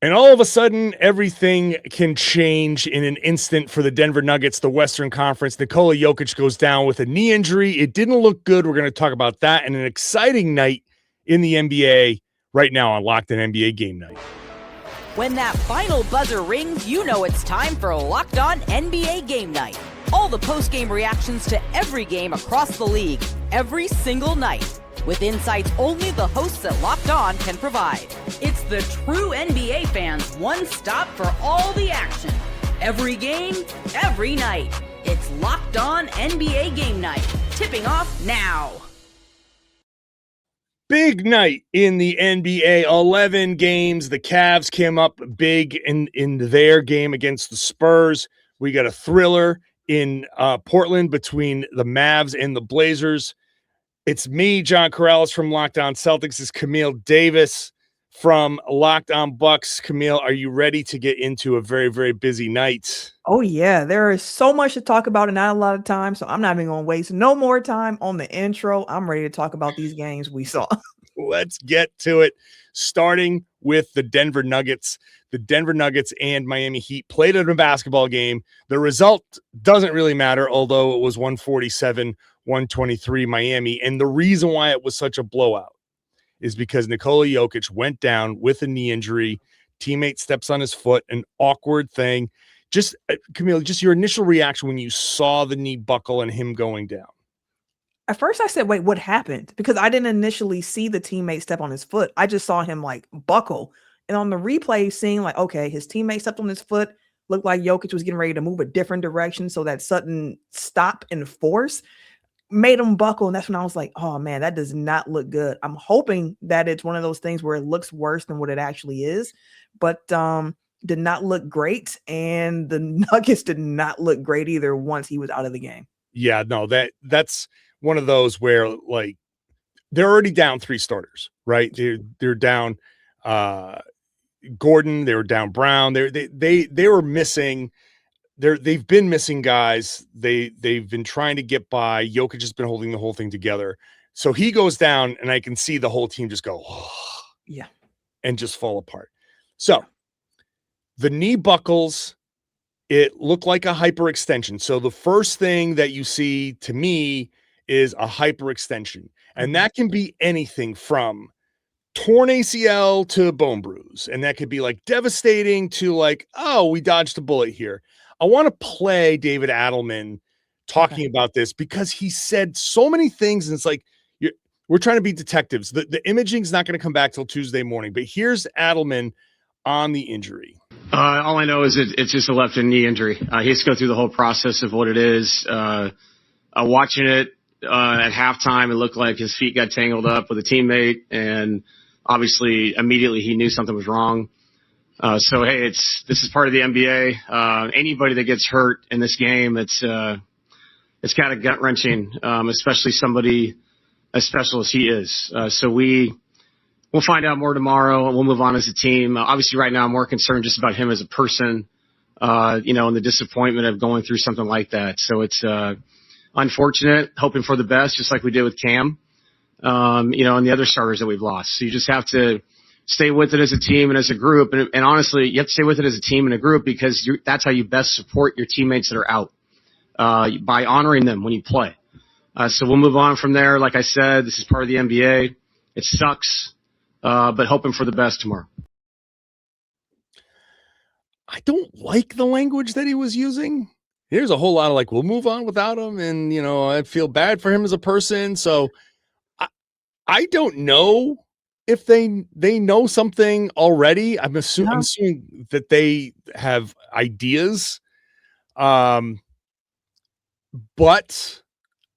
And all of a sudden, everything can change in an instant for the Denver Nuggets, the Western Conference. Nikola Jokic goes down with a knee injury. It didn't look good. We're going to talk about that and an exciting night in the NBA right now on Locked On NBA Game Night. When that final buzzer rings, you know it's time for Locked On NBA Game Night. All the post-game reactions to every game across the league, every single night, with insights only the hosts at Locked On can provide. It's the true NBA fans' one stop for all the action. Every game, every night. It's Locked On NBA Game Night. Tipping off now. Big night in the NBA, 11 games. The Cavs came up big in their game against the Spurs. We got a thriller in Portland between the Mavs and the Blazers. It's me, John Karalis from Locked On Celtics. It's Camille Davis from Locked On Bucks. Camille, are you ready to get into a very, very busy night? Oh, yeah. There is so much to talk about and not a lot of time, so I'm not even going to waste no more time on the intro. I'm ready to talk about these games we saw. Let's get to it, starting with the Denver Nuggets. The Denver Nuggets and Miami Heat played in a basketball game. The result doesn't really matter, although it was 147-123 Miami. And the reason why it was such a blowout is because Nikola Jokic went down with a knee injury. Teammate steps on his foot, an awkward thing. Just, Camille, just your initial reaction when you saw the knee buckle and him going down. At first I said, wait, what happened? Because I didn't initially see the teammate step on his foot. I just saw him like buckle. And on the replay, seeing like, okay, his teammate stepped on his foot, looked like Jokic was getting ready to move a different direction. So that sudden stop and force made him buckle. And that's when I was like, oh man, that does not look good. I'm hoping that it's one of those things where it looks worse than what it actually is, but did not look great. And the Nuggets did not look great either once he was out of the game. Yeah, no, that's one of those where like they're already down 3 starters, right? They're down Gordon, they were down Brown. They were missing. They've been missing guys. They've been trying to get by. Jokic has been holding the whole thing together. So he goes down, and I can see the whole team just go, yeah, and just fall apart. So the knee buckles. It looked like a hyperextension. So the first thing that you see to me is a hyperextension, and that can be anything from torn ACL to bone bruise. And that could be like devastating to like, oh, we dodged a bullet here. I want to play David Adelman talking about this because he said so many things. And it's like, we're trying to be detectives. The imaging's not going to come back till Tuesday morning, but here's Adelman on the injury. All I know is it's just a left knee injury. He has to go through the whole process of what it is. Watching it at halftime, it looked like his feet got tangled up with a teammate, and obviously, immediately he knew something was wrong. So hey, this is part of the NBA. Anybody that gets hurt in this game, it's kind of gut wrenching, especially somebody as special as he is. So we'll find out more tomorrow, and we'll move on as a team. Obviously, right now I'm more concerned just about him as a person, and the disappointment of going through something like that. So it's unfortunate, hoping for the best, just like we did with Cam. And the other starters that we've lost. So you just have to stay with it as a team and as a group. And honestly, you have to stay with it as a team and a group because that's how you best support your teammates that are out, by honoring them when you play. So we'll move on from there. Like I said, this is part of the NBA. It sucks, but hoping for the best tomorrow. I don't like the language that he was using. There's a whole lot of like, we'll move on without him. And, I feel bad for him as a person. So I don't know if they know something already. I'm assuming that they have ideas. But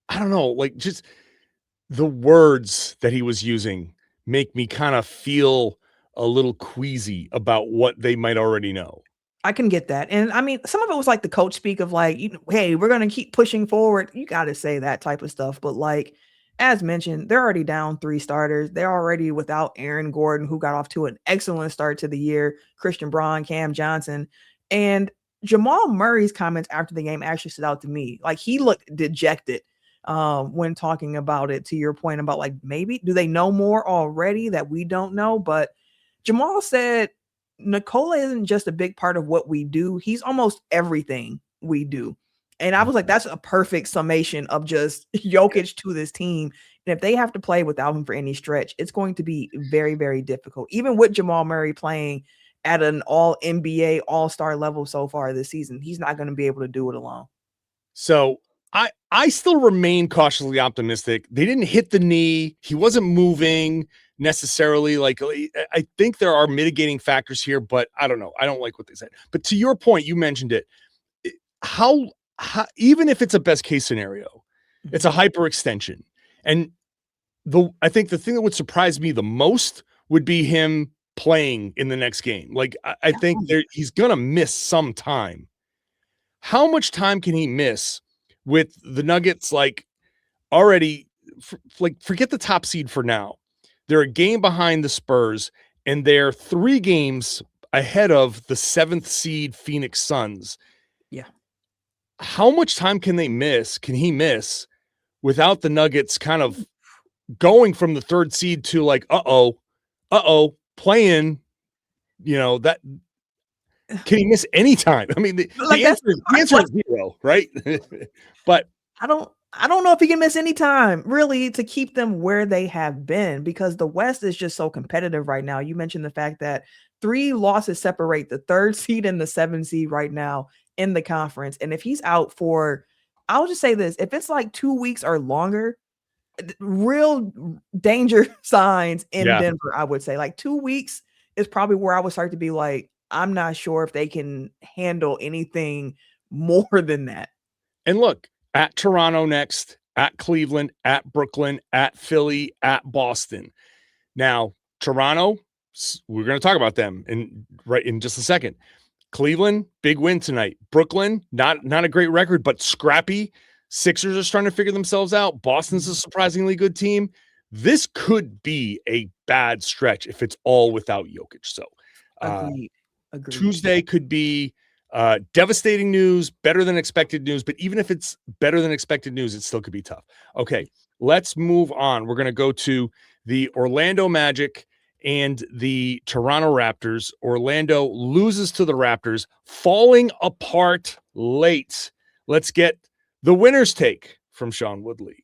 I don't know, like just the words that he was using make me kind of feel a little queasy about what they might already know. I can get that. And I mean, some of it was like the coach speak of like, hey, we're going to keep pushing forward. You got to say that type of stuff. But like, as mentioned, they're already down 3 starters. They're already without Aaron Gordon, who got off to an excellent start to the year, Christian Braun, Cam Johnson. And Jamal Murray's comments after the game actually stood out to me. Like he looked dejected when talking about it, to your point about like, maybe do they know more already that we don't know? But Jamal said Nikola isn't just a big part of what we do. He's almost everything we do. And I was like, that's a perfect summation of just Jokic to this team. And if they have to play without him for any stretch, it's going to be very, very difficult. Even with Jamal Murray playing at an all NBA, all-star level so far this season, he's not going to be able to do it alone. So I still remain cautiously optimistic. They didn't hit the knee. He wasn't moving necessarily. Like, I think there are mitigating factors here, but I don't know. I don't like what they said. But to your point, you mentioned it. How even if it's a best case scenario, it's a hyperextension. And I think the thing that would surprise me the most would be him playing in the next game. Like, I think he's going to miss some time. How much time can he miss with the Nuggets? Like, already, forget the top seed for now. They're a game behind the Spurs, and they're 3 games ahead of the 7th seed Phoenix Suns. Yeah. How much time can he miss without the Nuggets kind of going from the 3rd seed to like, playing, that can he miss any time? I mean, the answer is 0, right? But I don't know if he can miss any time really to keep them where they have been, because the West is just so competitive right now. You mentioned the fact that 3 losses separate the 3rd seed and the 7th seed right now in the conference. And if he's out for, I'll just say this, if it's like 2 weeks or longer, real danger signs in Denver, I would say. Like 2 weeks is probably where I would start to be like, I'm not sure if they can handle anything more than that. And look, at Toronto next, at Cleveland, at Brooklyn, at Philly, at Boston. Now, Toronto, we're going to talk about them in just a second. Cleveland, big win tonight. Brooklyn, not a great record, but scrappy. Sixers are starting to figure themselves out. Boston's a surprisingly good team. This could be a bad stretch if it's all without Jokic. So Agreed. Tuesday could be devastating news, better than expected news. But even if it's better than expected news, it still could be tough. Okay, let's move on. We're going to go to the Orlando Magic and the Toronto Raptors. Orlando loses to the Raptors, falling apart late. Let's get the winner's take from Sean Woodley.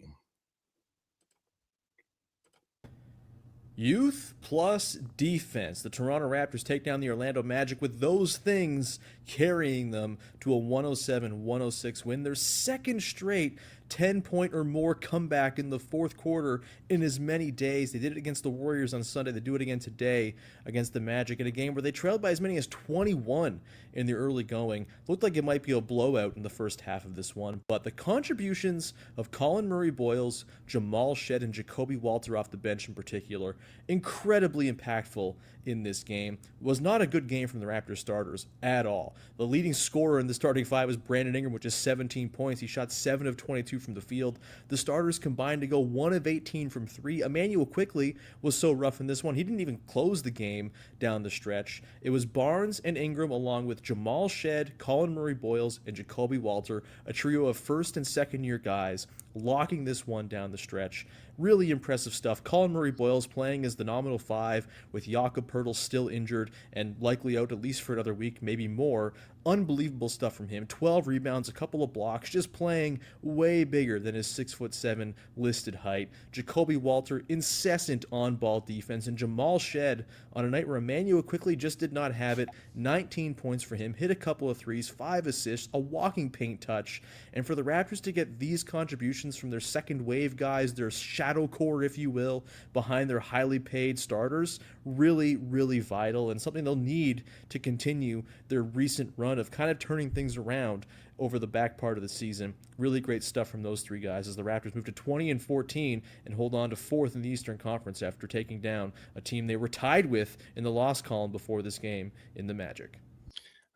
Youth plus defense. The Toronto Raptors take down the Orlando Magic with those things carrying them to a 107-106 win. Their second straight 10-point or more comeback in the fourth quarter in as many days. They did it against the Warriors on Sunday. They do it again today against the Magic in a game where they trailed by as many as 21 in the early going. Looked like it might be a blowout in the first half of this one, but the contributions of Colin Murray-Boyles, Jamal Shed, and Jacoby Walter off the bench in particular, incredibly impactful in this game. Was not a good game from the Raptors starters at all. The leading scorer in the starting 5 was Brandon Ingram, which is 17 points. He shot 7 of 22 from the field. The starters combined to go 1 of 18 from 3. Emmanuel Quickley was so rough in this one, he didn't even close the game down the stretch. It was Barnes and Ingram along with Jamal Shed, Colin Murray-Boyles, and Jacoby Walter, a trio of first and second year guys, locking this one down the stretch. Really impressive stuff. Colin Murray-Boyles playing as the nominal 5 with Jakob Poeltl still injured and likely out at least for another week, maybe more. Unbelievable stuff from him. 12 rebounds, a couple of blocks, just playing way bigger than his 6'7" listed height. Jacoby Walter, incessant on-ball defense, and Jamal Shed on a night where Emmanuel Quickley just did not have it. 19 points for him, hit a couple of threes, 5 assists, a walking paint touch. And for the Raptors to get these contributions from their second wave guys, their shadow core, if you will, behind their highly paid starters, really, really vital and something they'll need to continue their recent run of kind of turning things around over the back part of the season. Really great stuff from those 3 guys as the Raptors move to 20-14 and hold on to 4th in the Eastern Conference after taking down a team they were tied with in the loss column before this game in the Magic.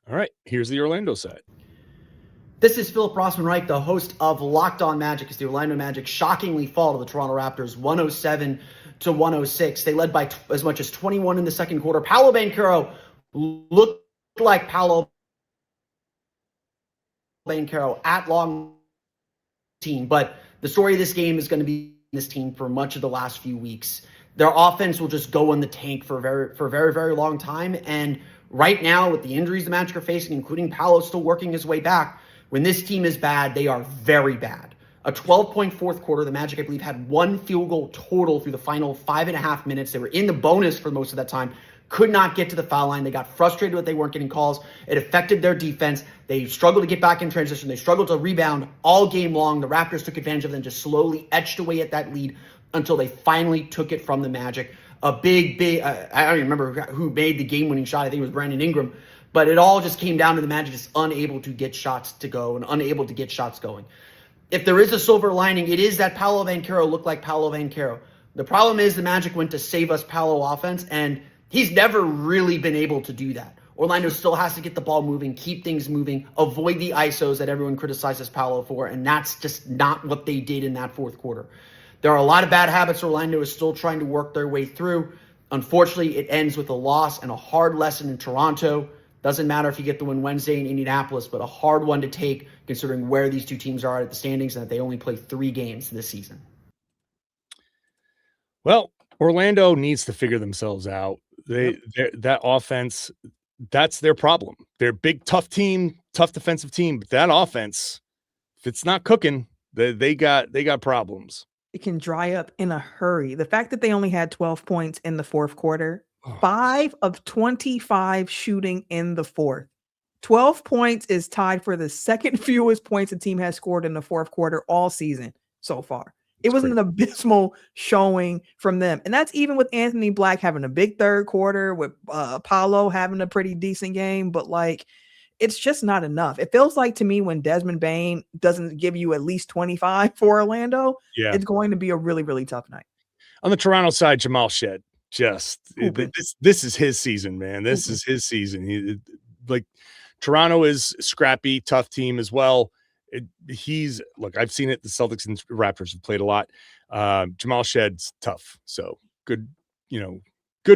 All right, here's the Orlando side. This is Philip Rossman-Wright, the host of Locked On Magic, as the Orlando Magic shockingly fall to the Toronto Raptors 107-106. They led by as much as 21 in the second quarter. Paolo Banchero looked like Paolo Banchero at long team, but the story of this game is going to be this team for much of the last few weeks. Their offense will just go in the tank for a very, very long time, and Right now, with the injuries the Magic are facing, including Paolo still working his way back, when this team is bad, they are very bad. A 12-point fourth quarter, the Magic, I believe, had 1 field goal total through the final 5.5 minutes. They were in the bonus for most of that time, could not get to the foul line. They got frustrated that they weren't getting calls. It affected their defense. They struggled to get back in transition. They struggled to rebound all game long. The Raptors took advantage of them, just slowly etched away at that lead until they finally took it from the Magic. A big, I don't even remember who made the game-winning shot. I think it was Brandon Ingram. But it all just came down to the Magic just unable to get shots to go and unable to get shots going. If there is a silver lining, it is that Paolo Banchero looked like Paolo Banchero. The problem is the Magic went to save us Paolo offense, and he's never really been able to do that. Orlando still has to get the ball moving, keep things moving, avoid the ISOs that everyone criticizes Paolo for, and that's just not what they did in that fourth quarter. There are a lot of bad habits Orlando is still trying to work their way through. Unfortunately, it ends with a loss and a hard lesson in Toronto. Doesn't matter if you get the win Wednesday in Indianapolis, but a hard one to take considering where these two teams are at the standings and that they only play 3 games this season. Well, Orlando needs to figure themselves out. That offense, that's their problem. They're a big, tough team, tough defensive team, but that offense, if it's not cooking, they got problems. It can dry up in a hurry. The fact that they only had 12 points in the fourth quarter, 5 of 25 shooting in the fourth. 12 points is tied for the second fewest points a team has scored in the fourth quarter all season so far. It was an abysmal showing from them. And that's even with Anthony Black having a big third quarter, with Paolo having a pretty decent game. But, like, it's just not enough. It feels like to me when Desmond Bane doesn't give you at least 25 for Orlando, it's going to be a really, really tough night. On the Toronto side, Jamal Shed, this is his season, man. This is his season. Toronto is a scrappy, tough team as well. I've seen it. The Celtics and Raptors have played a lot. Jamal Shed's tough. So good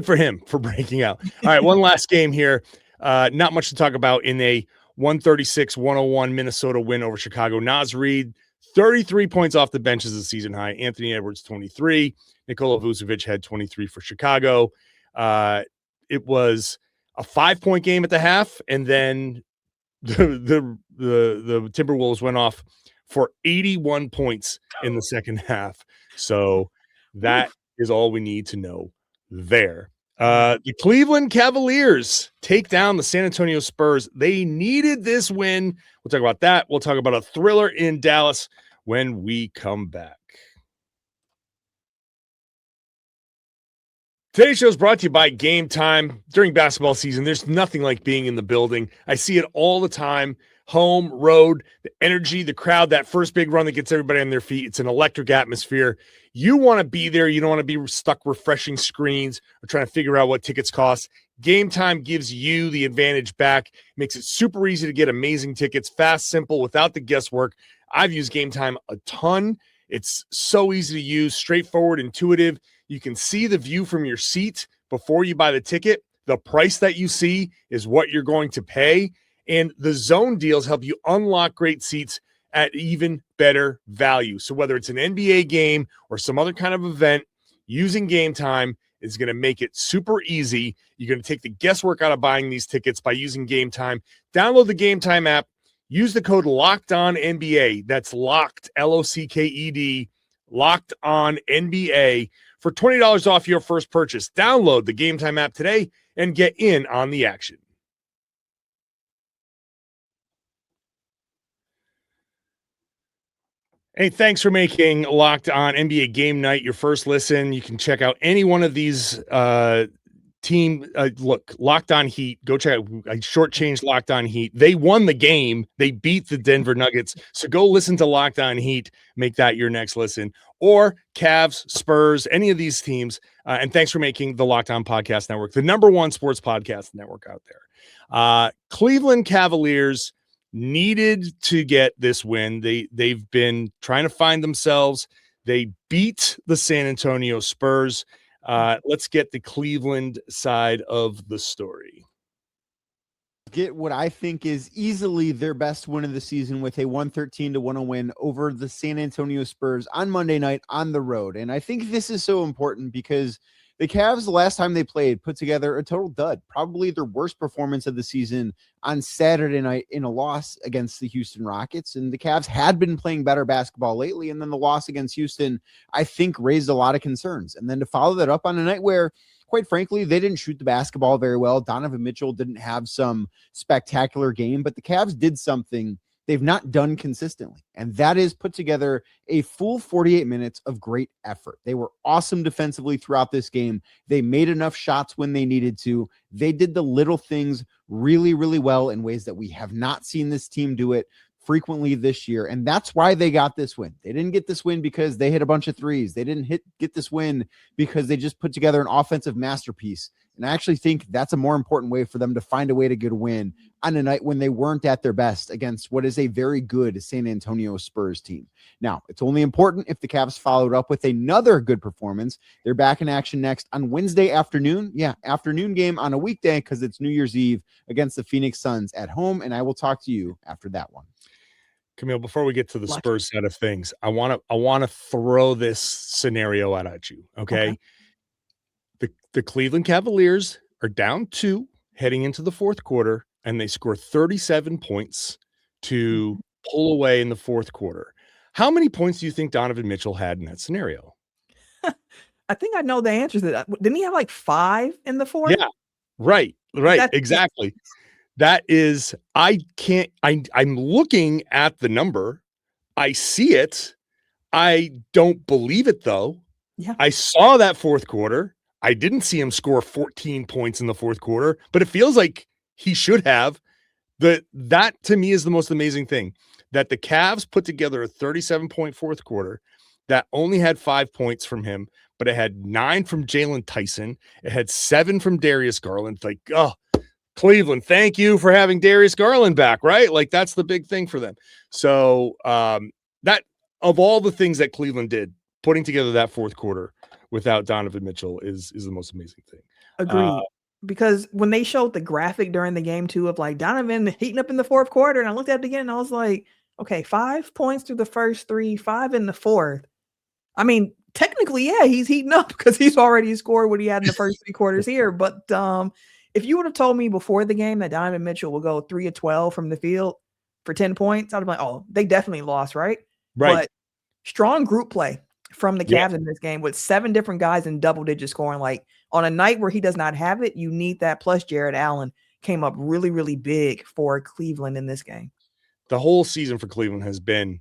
for him for breaking out. All right. One last game here. Not much to talk about in a 136-101 Minnesota win over Chicago. Naz Reid, 33 points off the bench as a season high. Anthony Edwards, 23. Nikola Vucevic had 23 for Chicago. It was a 5-point game at the half, and then the Timberwolves went off for 81 points in the second half. So that is all we need to know there. The Cleveland Cavaliers take down the San Antonio Spurs. They needed this win. We'll talk about that. We'll talk about a thriller in Dallas when we come back. Today's show is brought to you by Game Time. During basketball season, there's nothing like being in the building. I see it all the time. Home, road, the energy, the crowd, that first big run that gets everybody on their feet. It's an electric atmosphere. You want to be there. You don't want to be stuck refreshing screens or trying to figure out what tickets cost. Game Time gives you the advantage back. Makes it super easy to get amazing tickets, fast, simple, without the guesswork. I've used Game Time a ton. It's so easy to use, straightforward, intuitive. You can see the view from your seat before you buy the ticket. The price that you see is what you're going to pay. And the zone deals help you unlock great seats at even better value. So whether it's an NBA game or some other kind of event, using Game Time is going to make it super easy. You're going to take the guesswork out of buying these tickets by using Game Time. Download the Game Time app. Use the code LOCKEDONNBA. That's locked, LOCKED, locked on NBA for $20 off your first purchase. Download the Game Time app today and get in on the action. Hey, thanks for making Locked On NBA Game Night your first listen. You can check out any one of these Locked On Heat. Go check out. I shortchanged Locked On Heat. They won the game. They beat the Denver Nuggets. So go listen to Locked On Heat. Make that your next listen. Or Cavs, Spurs, any of these teams. And thanks for making the Locked On Podcast Network the #1 sports podcast network out there. Cleveland Cavaliers needed to get this win. They've been trying to find themselves. They beat the San Antonio Spurs. Let's get the Cleveland side of the story. Get what I think is easily their best win of the season with a 113-101 win over the San Antonio Spurs on Monday night on the road. And I think this is so important because The Cavs, the last time they played, put together a total dud, probably their worst performance of the season on Saturday night in a loss against the Houston Rockets. And the Cavs had been playing better basketball lately. And then the loss against Houston, I think, raised a lot of concerns. And then to follow that up on a night where, quite frankly, they didn't shoot the basketball very well. Donovan Mitchell didn't have some spectacular game, but the Cavs did something they've not done consistently, and that is put together a full 48 minutes of great effort. They were awesome defensively throughout this game. They made enough shots when they needed to. They did the little things really, really well in ways that we have not seen this team do it frequently this year, and that's why they got this win. They didn't get this win because they hit a bunch of threes. They didn't get this win because they just put together an offensive masterpiece. And I actually think that's a more important way for them to find a way to get a win on a night when they weren't at their best against what is a very good San Antonio Spurs team. Now, it's only important if the Cavs followed up with another good performance. They're back in action next on Wednesday afternoon. Yeah, afternoon game on a weekday because it's New Year's Eve against the Phoenix Suns at home. And I will talk to you after that one. Camille, before we get to the Spurs side of things, I want to throw this scenario out at you. Okay. The Cleveland Cavaliers are down 2 heading into the fourth quarter, and they score 37 points to pull away in the fourth quarter. How many points do you think Donovan Mitchell had in that scenario? I think I know the answer to that. Didn't he have like 5 in the fourth? Yeah, right, exactly. That is, I'm looking at the number. I see it. I don't believe it, though. Yeah. I saw that fourth quarter. I didn't see him score 14 points in the fourth quarter, but it feels like he should have. That to me is the most amazing thing, that the Cavs put together a 37-point fourth quarter that only had 5 points from him, but it had 9 from Jalen Tyson. It had 7 from Darius Garland. Like, oh, Cleveland, thank you for having Darius Garland back, right? Like, that's the big thing for them. So that, of all the things that Cleveland did, putting together that fourth quarter without Donovan Mitchell is the most amazing thing. Agreed. Because when they showed the graphic during the game too of like Donovan heating up in the fourth quarter, and I looked at it again and I was like, okay, 5 points through the first 3, 5 in the fourth. I mean, technically, yeah, he's heating up because he's already scored what he had in the first 3 quarters here. But if you would have told me before the game that Donovan Mitchell will go 3 of 12 from the field for 10 points, I'd have been like, oh, they definitely lost, right? Right. But strong group play from the Cavs in this game with 7 different guys in double-digit scoring. Like, on a night where he does not have it, you need that. Plus, Jared Allen came up really, really big for Cleveland in this game. The whole season for Cleveland has been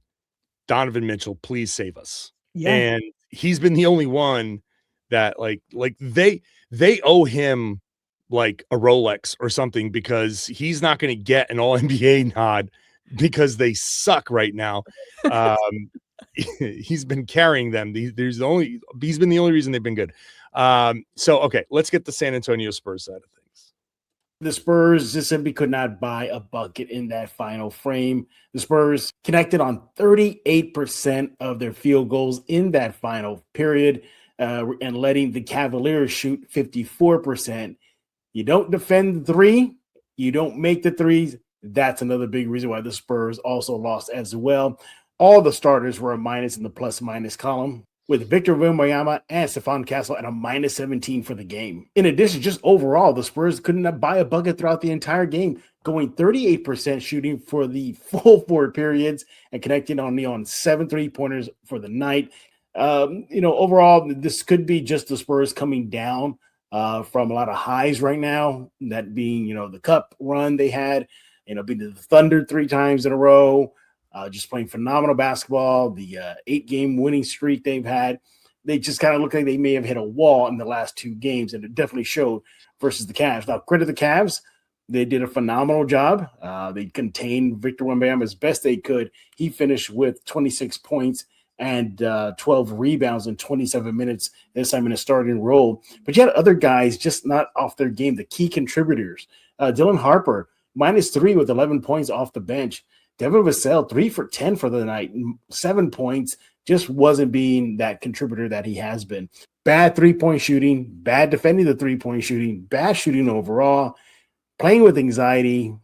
Donovan Mitchell, please save us. Yeah. And he's been the only one that like they owe him like a Rolex or something, because he's not going to get an all-NBA nod because they suck right now. He's been carrying them. He's been the only reason they've been good. So, okay, let's get the San Antonio Spurs side of things. The Spurs just simply could not buy a bucket in that final frame. The Spurs connected on 38% of their field goals in that final period, and letting the Cavaliers shoot 54%. You don't defend the 3, you don't make the 3s. That's another big reason why the Spurs also lost as well. All the starters were a minus in the plus-minus column, with Victor Wembanyama and Stephon Castle at a minus 17 for the game. In addition, just overall, the Spurs couldn't buy a bucket throughout the entire game, going 38% shooting for the full 4 periods and connecting only on 7 3-pointers for the night. Overall, this could be just the Spurs coming down from a lot of highs right now, that being, the cup run they had, being the Thunder 3 times in a row, just playing phenomenal basketball, the 8-game winning streak they've had. They just kind of look like they may have hit a wall in the last 2 games, and it definitely showed versus the Cavs. Now, credit the Cavs. They did a phenomenal job. They contained Victor Wembanyama as best they could. He finished with 26 points and 12 rebounds in 27 minutes, this time in a starting role. But you had other guys just not off their game, the key contributors. Dylan Harper, -3 with 11 points off the bench. Devin Vassell, 3 for 10 for the night, 7 points, just wasn't being that contributor that he has been. Bad 3-point shooting, bad defending the 3-point shooting, bad shooting overall, playing with anxiety,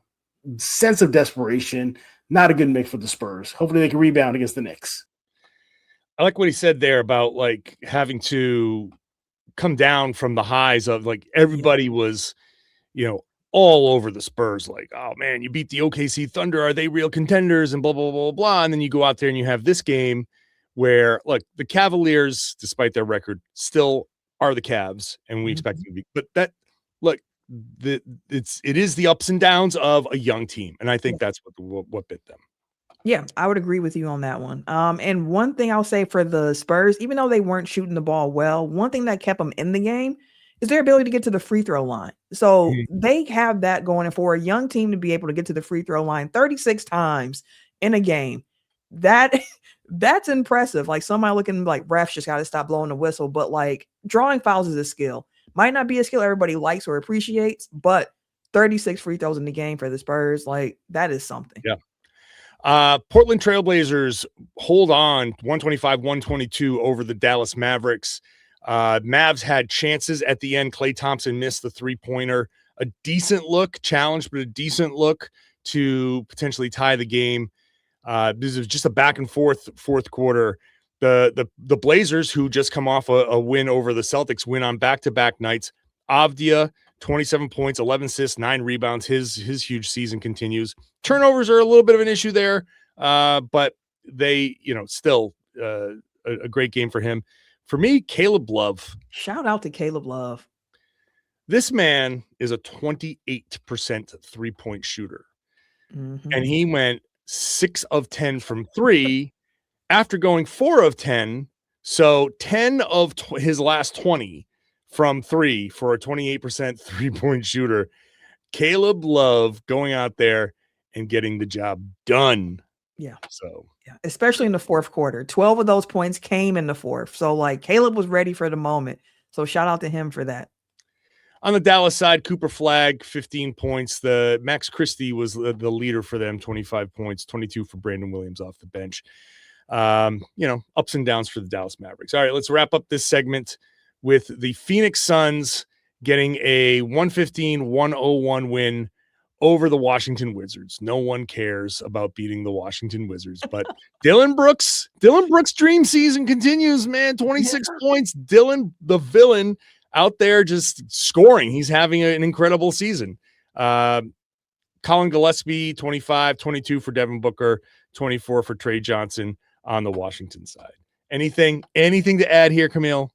sense of desperation. Not a good mix for the Spurs. Hopefully they can rebound against the Knicks. I like what he said there about like having to come down from the highs of like everybody was, all over the Spurs. Like, oh man, you beat the OKC Thunder. Are they real contenders? And blah, blah, blah, blah. And then you go out there and you have this game where, look, the Cavaliers, despite their record, still are the Cavs, and we expect them to be. But that, look, it is the ups and downs of a young team, and I think that's what bit them. Yeah, I would agree with you on that one. And one thing I'll say for the Spurs, even though they weren't shooting the ball well, one thing that kept them in the game is their ability to get to the free throw line. So they have that going, and for a young team to be able to get to the free throw line 36 times in a game, that's impressive. Like, somebody looking like refs just got to stop blowing the whistle, but like drawing fouls is a skill. Might not be a skill everybody likes or appreciates, but 36 free throws in the game for the Spurs, like that is something. Yeah. Portland Trailblazers hold on 125-122 over the Dallas Mavericks. Mavs had chances at the end. Klay Thompson missed the 3-pointer. A decent look, challenged, but a decent look to potentially tie the game. This is just a back and forth fourth quarter. The Blazers, who just come off a win over the Celtics, win on back-to-back nights. Avdia, 27 points, 11 assists, 9 rebounds. His huge season continues. Turnovers are a little bit of an issue there, but they, still a great game for him. For me, Caleb Love. Shout out to Caleb Love. This man is a 28% three-point shooter. And he went 6 of 10 from 3 after going 4 of 10. So 10 of his last 20 from 3 for a 28% three-point shooter. Caleb Love going out there and getting the job done. Yeah. So, yeah, especially in the fourth quarter. 12 of those points came in the fourth. So like Caleb was ready for the moment. So shout out to him for that. On the Dallas side, Cooper Flagg, 15 points. The Max Christie was the leader for them, 25 points, 22 for Brandon Williams off the bench. Ups and downs for the Dallas Mavericks. All right, let's wrap up this segment with the Phoenix Suns getting a 115-101 win over the Washington Wizards. No one cares about beating the Washington Wizards, but Dylan Brooks' dream season continues, man. 26 points. Dylan, the villain, out there just scoring. He's having an incredible season. Colin Gillespie, 25, 22 for Devin Booker, 24 for Trey Johnson on the Washington side. Anything to add here, Camille?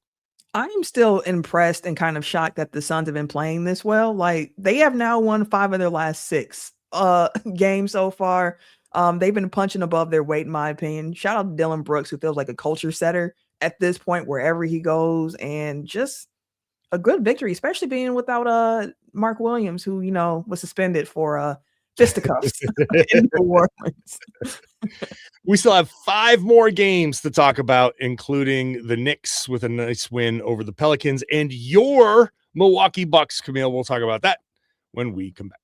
I'm still impressed and kind of shocked that the Suns have been playing this well. Like, they have now won 5 of their last 6 games so far. They've been punching above their weight, in my opinion. Shout out to Dylan Brooks, who feels like a culture setter at this point wherever he goes, and just a good victory, especially being without Mark Williams, who was suspended for fisticuffs in New Orleans. We still have 5 more games to talk about, including the Knicks with a nice win over the Pelicans and your Milwaukee Bucks, Camille. We'll talk about that when we come back.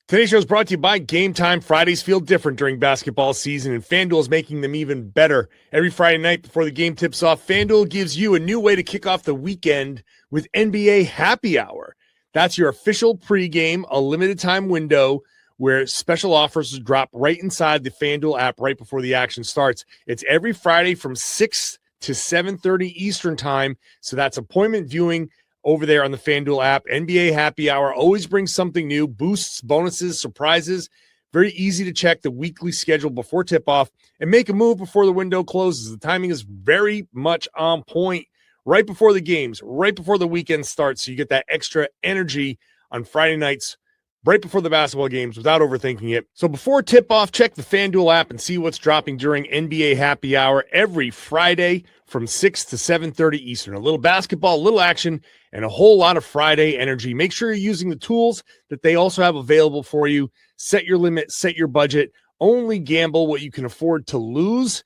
Today's show is brought to you by Game Time. Fridays feel different during basketball season, and FanDuel is making them even better. Every Friday night before the game tips off, FanDuel gives you a new way to kick off the weekend with NBA Happy Hour. That's your official pregame, a limited time window where special offers drop right inside the FanDuel app right before the action starts. It's every Friday from 6 to 7:30 Eastern time. So that's appointment viewing over there on the FanDuel app. NBA Happy Hour always brings something new, boosts, bonuses, surprises. Very easy to check the weekly schedule before tip-off and make a move before the window closes. The timing is very much on point. Right before the games, right before the weekend starts, so you get that extra energy on Friday nights, right before the basketball games without overthinking it. So before tip-off, check the FanDuel app and see what's dropping during NBA Happy Hour every Friday from 6 to 7:30 Eastern. A little basketball, a little action, and a whole lot of Friday energy. Make sure you're using the tools that they also have available for you. Set your limit, set your budget. Only gamble what you can afford to lose.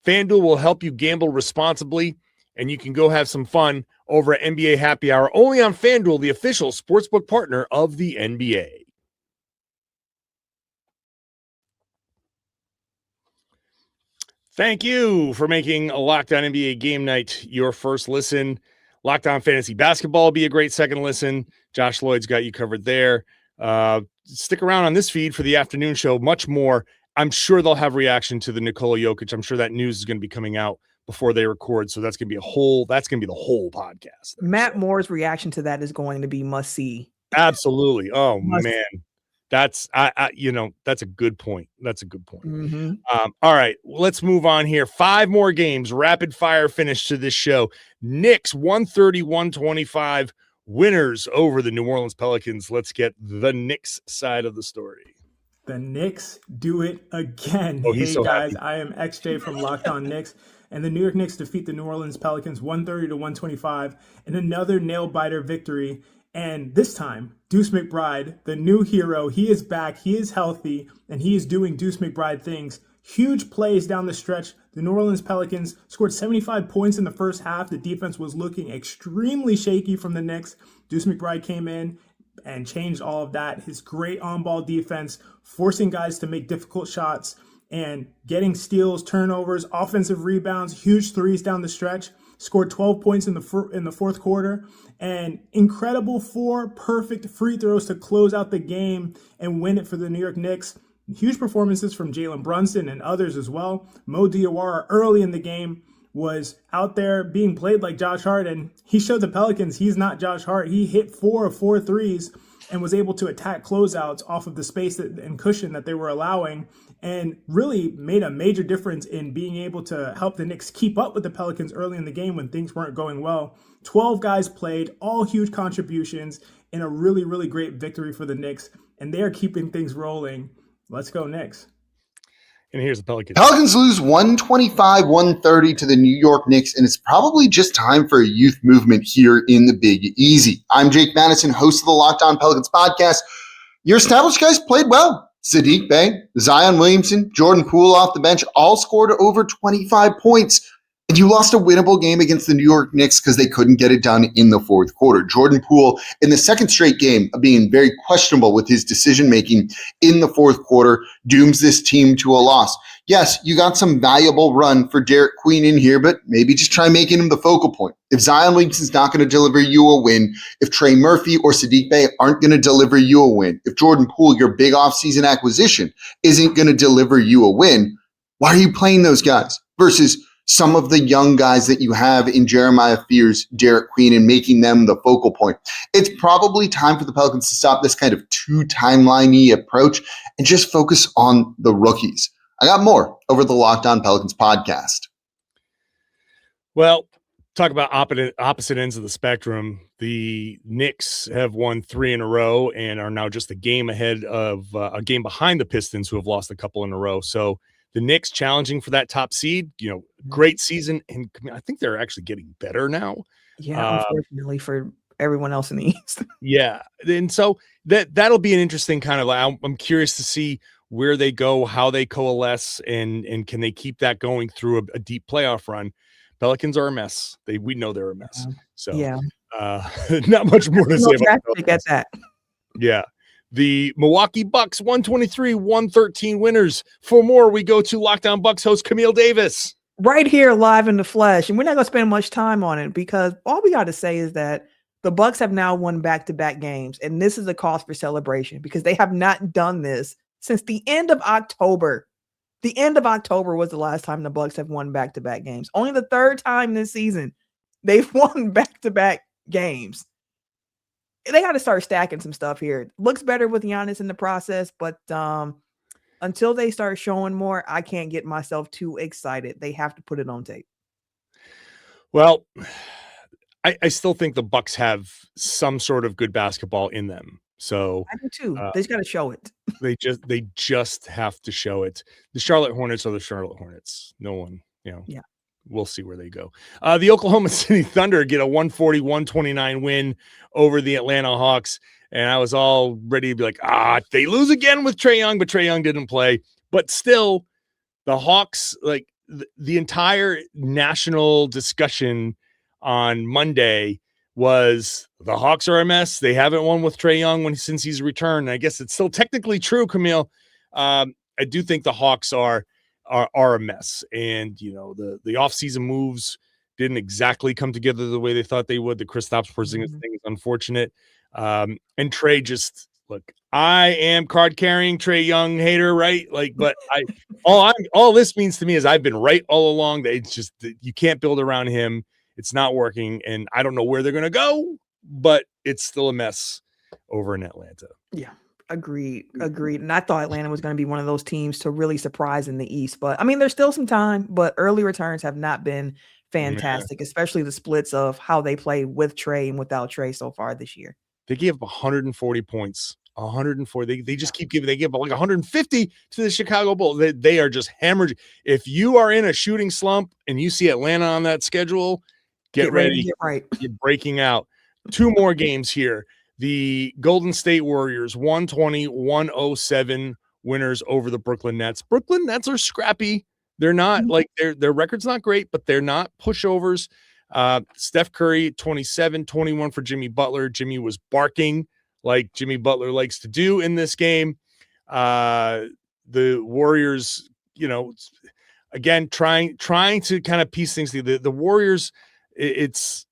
FanDuel will help you gamble responsibly, and you can go have some fun over at NBA Happy Hour, only on FanDuel, the official sportsbook partner of the NBA. Thank you for making a Locked On NBA Game Night your first listen. Locked On Fantasy Basketball will be a great second listen. Josh Lloyd's got you covered there. Stick around on this feed for the afternoon show. Much more. I'm sure they'll have reaction to the Nikola Jokic. I'm sure that news is going to be coming out before they record. So that's going to be the whole podcast. Matt Moore's reaction to that is going to be must see. Absolutely. Oh Must. man. That's that's a good point. That's a good point. Mm-hmm. All right, let's move on here. 5 more games, rapid fire finish to this show. Knicks 130-125 winners over the New Orleans Pelicans. Let's get the Knicks side of the story. The Knicks do it again. Oh, he's hey so guys, happy. I am XJ from Locked On Knicks, and the New York Knicks defeat the New Orleans Pelicans 130-125 in another nail-biter victory. And this time, Deuce McBride, the new hero, he is back, he is healthy, and he is doing Deuce McBride things. Huge plays down the stretch. The New Orleans Pelicans scored 75 points in the first half. The defense was looking extremely shaky from the Knicks. Deuce McBride came in and changed all of that. His great on-ball defense, forcing guys to make difficult shots and getting steals, turnovers, offensive rebounds, huge threes down the stretch. Scored 12 points in the fourth quarter, and incredible 4 perfect free throws to close out the game and win it for the New York Knicks. Huge performances from Jalen Brunson and others as well. Mo Diawara early in the game was out there being played like Josh Hart, and he showed the Pelicans he's not Josh Hart. He hit 4 of 4 threes and was able to attack closeouts off of the space and cushion that they were allowing, and really made a major difference in being able to help the Knicks keep up with the Pelicans early in the game when things weren't going well. 12 guys played, all huge contributions in a really, really great victory for the Knicks, and they are keeping things rolling. Let's go Knicks. And here's the Pelicans. Pelicans lose 125-130 to the New York Knicks, and it's probably just time for a youth movement here in the Big Easy. I'm Jake Madison, host of the Locked On Pelicans podcast. Your established guys played well. Saddiq Bey, Zion Williamson, Jordan Poole off the bench all scored over 25 points. And you lost a winnable game against the New York Knicks because they couldn't get it done in the fourth quarter. Jordan Poole, in the second straight game of being very questionable with his decision-making in the fourth quarter, dooms this team to a loss. Yes, you got some valuable run for Derek Queen in here, but maybe just try making him the focal point. If Zion Williamson's not going to deliver you a win, if Trey Murphy or Saddiq Bey aren't going to deliver you a win, if Jordan Poole, your big offseason acquisition, isn't going to deliver you a win, why are you playing those guys versus some of the young guys that you have in Jeremiah Fears, Derek Queen, and making them the focal point? It's probably time for the Pelicans to stop this kind of two-timeline-y approach and just focus on the rookies. I got more over the Locked On Pelicans podcast. Well, talk about opposite ends of the spectrum. The Knicks have won 3 in a row and are now just a game behind the Pistons, who have lost a couple in a row. So the Knicks challenging for that top seed, great season. And I think they're actually getting better now. Yeah, unfortunately for everyone else in the East. Yeah. And so that'll be an interesting kind of, I'm curious to see where they go, how they coalesce, and can they keep that going through a deep playoff run. Pelicans are a mess. We know they're a mess. So yeah, not much more to say about that. Yeah. The Milwaukee Bucks 123-113 winners. For more, we go to Locked On Bucks host Camille Davis. Right here, live in the flesh. And we're not going to spend much time on it because all we got to say is that the Bucks have now won back-to-back games. And this is a cause for celebration because they have not done this since the end of October. The end of October was the last time the Bucks have won back-to-back games. Only the third time this season they've won back-to-back games. They got to start stacking some stuff here. Looks better with Giannis in the process, but until they start showing more, I can't get myself too excited. They have to put it on tape. Well, I still think the Bucks have some sort of good basketball in them. So I do too. They just got to show it. They just have to show it. The Charlotte Hornets are the Charlotte Hornets. No one, Yeah. We'll see where they go. The Oklahoma City Thunder get a 140-129 win over the Atlanta Hawks. And I was all ready to be like, they lose again with Trae Young, but Trae Young didn't play. But still, the Hawks, like the entire national discussion on Monday was the Hawks are a mess. They haven't won with Trae Young since he's returned. I guess it's still technically true, Camille. I do think the Hawks are a mess. And, the offseason moves didn't exactly come together the way they thought they would. The Kristaps Porzingis thing is unfortunate. And Trae just look, I am card carrying Trae Young hater, right? Like, but all this means to me is I've been right all along that it's just that you can't build around him. It's not working, and I don't know where they're going to go, but it's still a mess over in Atlanta. Yeah, agreed. And I thought Atlanta was going to be one of those teams to really surprise in the East, but I mean, there's still some time. But early returns have not been fantastic, especially the splits of how they play with Trae and without Trae so far this year. They gave up 140 points. 140. They just keep giving. They give up like 150 to the Chicago Bulls. They are just hammered. If you are in a shooting slump and you see Atlanta on that schedule, get ready. Get right. You're breaking out. 2 more games here. The Golden State Warriors 120-107 winners over the Brooklyn Nets. Brooklyn Nets are scrappy. They're not like their record's not great, but they're not pushovers. Steph Curry 27-21 for Jimmy Butler. Jimmy was barking like Jimmy Butler likes to do in this game. The Warriors, again, trying to kind of piece things together. The Warriors, it's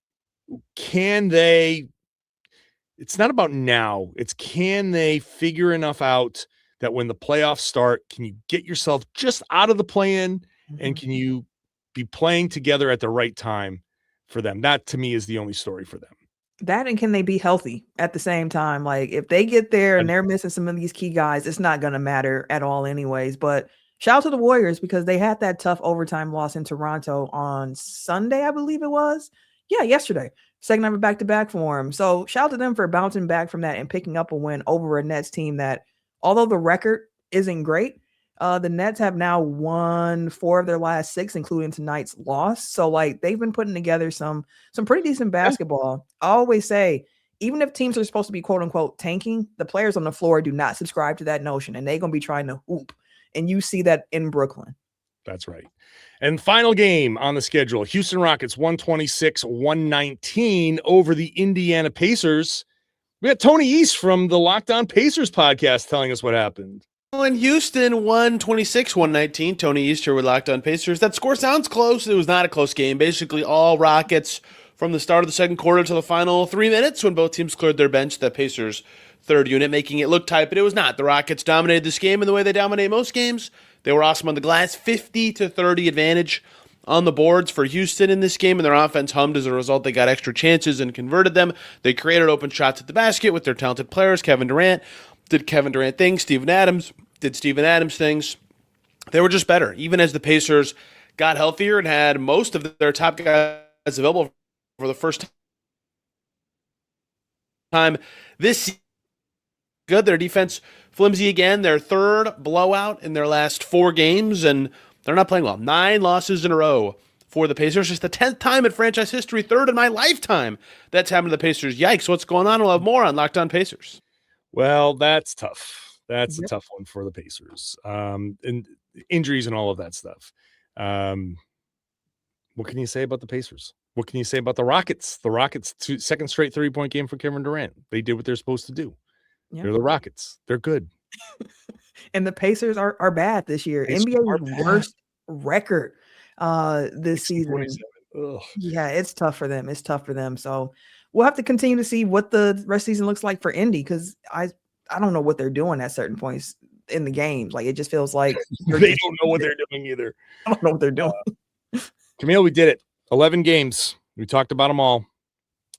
not about now. It's can they figure enough out that when the playoffs start, can you get yourself just out of the play-in and can you be playing together at the right time for them? That to me is the only story for them. That, and can they be healthy at the same time? Like if they get there and they're missing some of these key guys, it's not going to matter at all anyways. But shout out to the Warriors because they had that tough overtime loss in Toronto on Sunday, I believe it was. Yeah, yesterday. Second ever back-to-back for them. So shout out to them for bouncing back from that and picking up a win over a Nets team that, although the record isn't great, the Nets have now won 4 of their last 6, including tonight's loss. So, like, they've been putting together some pretty decent basketball. I always say, even if teams are supposed to be quote-unquote tanking, the players on the floor do not subscribe to that notion, and they're going to be trying to hoop. And you see that in Brooklyn. That's right. And final game on the schedule, Houston Rockets 126-119 over the Indiana Pacers. We got Tony East from the Locked On Pacers podcast telling us what happened. In Houston, 126-119. Tony East here with Locked On Pacers. That score sounds close. It was not a close game. Basically, all Rockets from the start of the second quarter to the final 3 minutes when both teams cleared their bench. The Pacers' third unit, making it look tight, but it was not. The Rockets dominated this game in the way they dominate most games. They were awesome on the glass. 50-30 advantage on the boards for Houston in this game, and their offense hummed as a result. They got extra chances and converted them. They created open shots at the basket with their talented players. Kevin Durant did Kevin Durant things. Steven Adams did Steven Adams things. They were just better, even as the Pacers got healthier and had most of their top guys available for the first time this season. Good. Their defense flimsy again. Their third blowout in their last 4 games, and they're not playing well. 9 losses in a row for the Pacers. Just the 10th time in franchise history, 3rd in my lifetime that's happened to the Pacers. Yikes, what's going on? We'll have more on Locked On Pacers. Well, that's tough. That's a tough one for the Pacers. And injuries and all of that stuff. What can you say about the Pacers? What can you say about the Rockets? The Rockets, second straight 3-point game for Kevin Durant. They did what they're supposed to do. Yep. They're the Rockets. They're good. And the Pacers are bad this year. NBA's worst record this season. Yeah, it's tough for them. So we'll have to continue to see what the rest of the season looks like for Indy because I don't know what they're doing at certain points in the games. Like, it just feels like they don't know what they're doing either. I don't know what they're doing. Camille, we did it. 11 games. We talked about them all.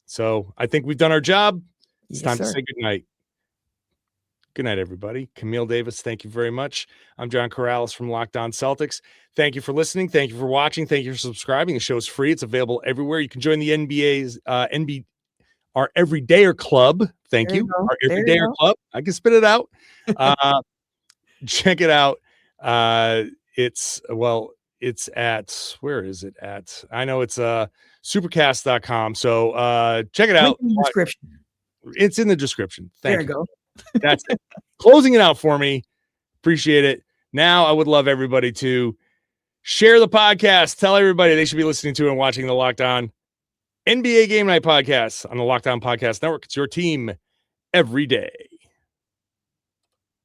So I think we've done our job. It's time to say goodnight. Good night, everybody. Camille Davis, thank you very much. I'm John Karalis from Locked On Celtics. Thank you for listening. Thank you for watching. Thank you for subscribing. The show is free. It's available everywhere. You can join the NBA's our Everydayer Club. Thank you. Our Everydayer Club. I can spit it out. Check it out. It's at, where is it at? I know it's supercast.com. So check it out. In the description. It's in the description. Thank you. There you go. That's it. Closing it out for me. Appreciate it. Now I would love everybody to share the podcast. Tell everybody they should be listening to and watching the Locked On NBA Game Night podcast on the Locked On Podcast Network. It's your team every day.